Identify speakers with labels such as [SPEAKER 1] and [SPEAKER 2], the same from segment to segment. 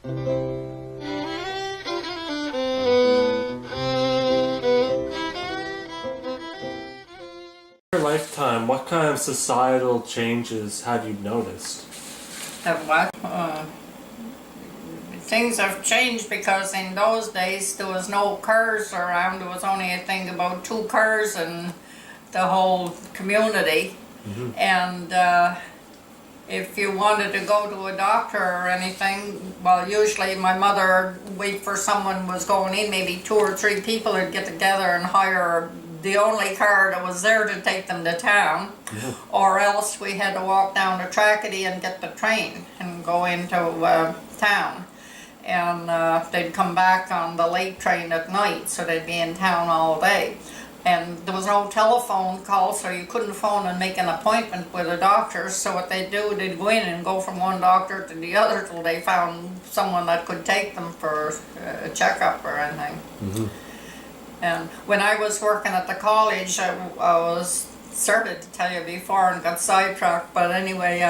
[SPEAKER 1] In your lifetime, what kind of societal changes have you noticed?
[SPEAKER 2] What? Things have changed because in those days there was no cars around. There was only, I think, about 2 cars in the whole community. Mm-hmm. And if you wanted to go to a doctor or anything, well, usually my mother would wait for someone was going in, maybe 2 or 3 people would get together and hire the only car that was there to take them to town. Yeah. Or else we had to walk down to Tracadie and get the train and go into town. And they'd come back on the late train at night, so they'd be in town all day. And there was no telephone call, so you couldn't phone and make an appointment with a doctor. So what they'd do, they'd go in and go from one doctor to the other till they found someone that could take them for a checkup or anything. Mm-hmm. And when I was working at the college, I was started to tell you before and got sidetracked, but anyway,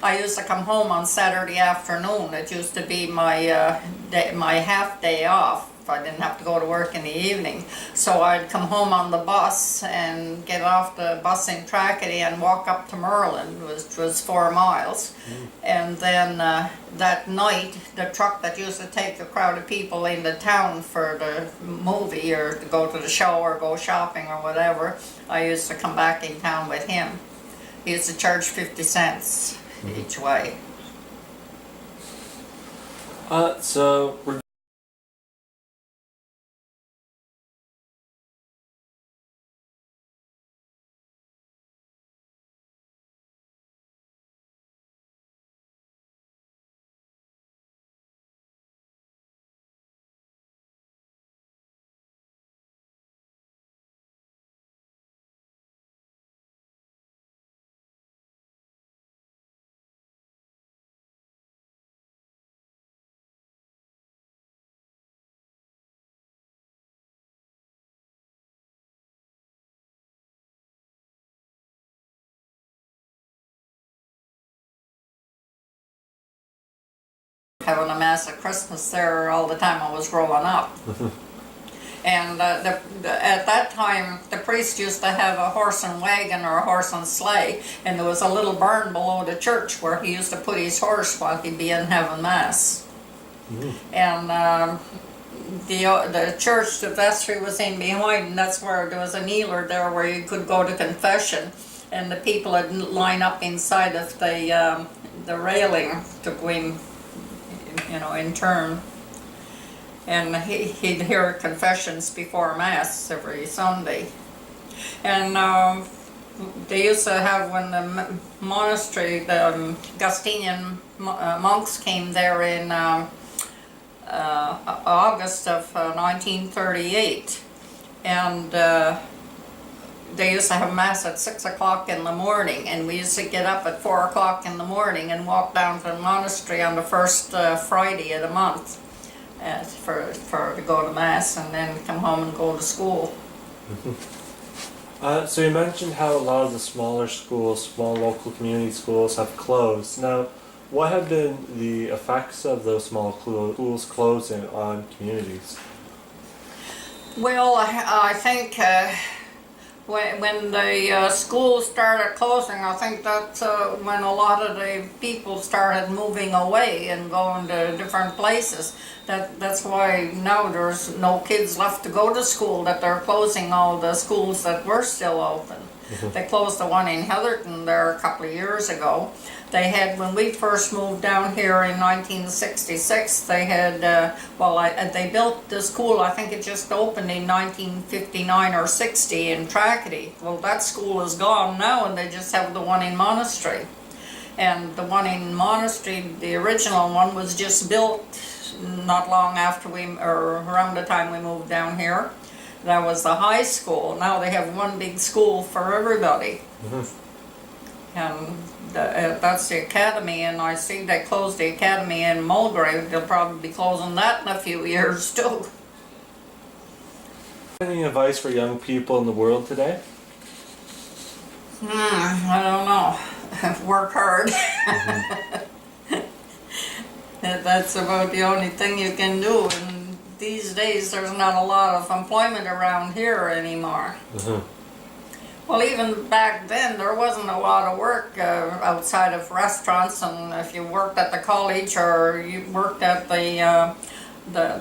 [SPEAKER 2] I used to come home on Saturday afternoon. It used to be my my half day off. I didn't have to go to work in the evening. So I'd come home on the bus and get off the bus in Tracadie and walk up to Merlin, which was 4 miles. Mm. And then that night, the truck that used to take a crowd of people into town for the movie or to go to the show or go shopping or whatever, I used to come back in town with him. He used to charge 50 cents each way.
[SPEAKER 1] So
[SPEAKER 2] having a mass at Christmas there all the time I was growing up. And at that time, the priest used to have a horse and wagon or a horse and sleigh, and there was a little barn below the church where he used to put his horse while he'd be in having mass. Mm. And the church, the vestry was in behind, and that's where there was a kneeler there where you could go to confession, and the people would line up inside of the railing to go in, you know, in turn. And he'd hear confessions before Mass every Sunday. And they used to have, when the monastery, the Augustinian monks came there in August of 1938. And they used to have Mass at 6 o'clock in the morning, and we used to get up at 4 o'clock in the morning and walk down to the monastery on the first Friday of the month to go to Mass, and then come home and go to school.
[SPEAKER 1] So you mentioned how a lot of the smaller schools, small local community schools, have closed. Now, what have been the effects of those small schools closing on communities?
[SPEAKER 2] Well, I think when the schools started closing, I think that's when a lot of the people started moving away and going to different places. That's why now there's no kids left to go to school, that they're closing all the schools that were still open. Mm-hmm. They closed the one in Heatherton there a couple of years ago. They had, when we first moved down here in 1966, they had, they built the school, I think it just opened in 1959 or 60 in Tracadie. Well, that school is gone now, and they just have the one in Monastery. And the one in Monastery, the original one, was just built not long after around the time we moved down here. That was the high school. Now they have one big school for everybody. Mm-hmm. And that's the academy, and I see they closed the academy in Mulgrave. They'll probably be closing that in a few years too.
[SPEAKER 1] Any advice for young people in the world today?
[SPEAKER 2] I don't know. Work hard. Mm-hmm. That's about the only thing you can do. And these days, there's not a lot of employment around here anymore. Well, even back then, there wasn't a lot of work outside of restaurants, and if you worked at the college or you worked at the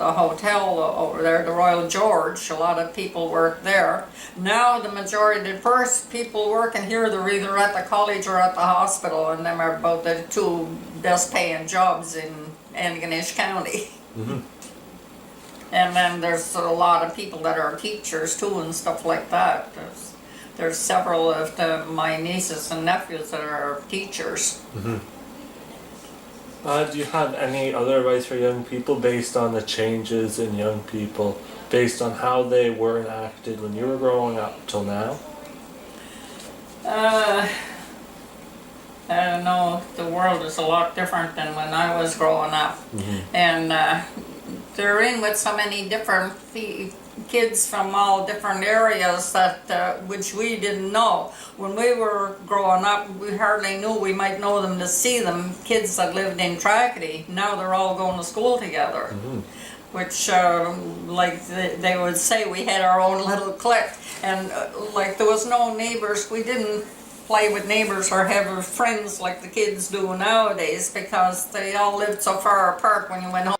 [SPEAKER 2] hotel over there, the Royal George, a lot of people work there. Now the majority of the people working here, they're either at the college or at the hospital, and them are about the two best paying jobs in Antigonish County. And then there's a lot of people that are teachers too and stuff like that. There's several of my nieces and nephews that are teachers.
[SPEAKER 1] Do you have any other advice for young people based on the changes in young people, based on how they were enacted when you were growing up till now?
[SPEAKER 2] I don't know, the world is a lot different than when I was growing up. And they're in with so many different kids from all different areas that which we didn't know. When we were growing up, we hardly knew. We might know them to see them, kids that lived in Tracadie. Now they're all going to school together. Which, like they would say, we had our own little clique. And like there was no neighbors. We didn't play with neighbors or have friends like the kids do nowadays because they all lived so far apart when you went home.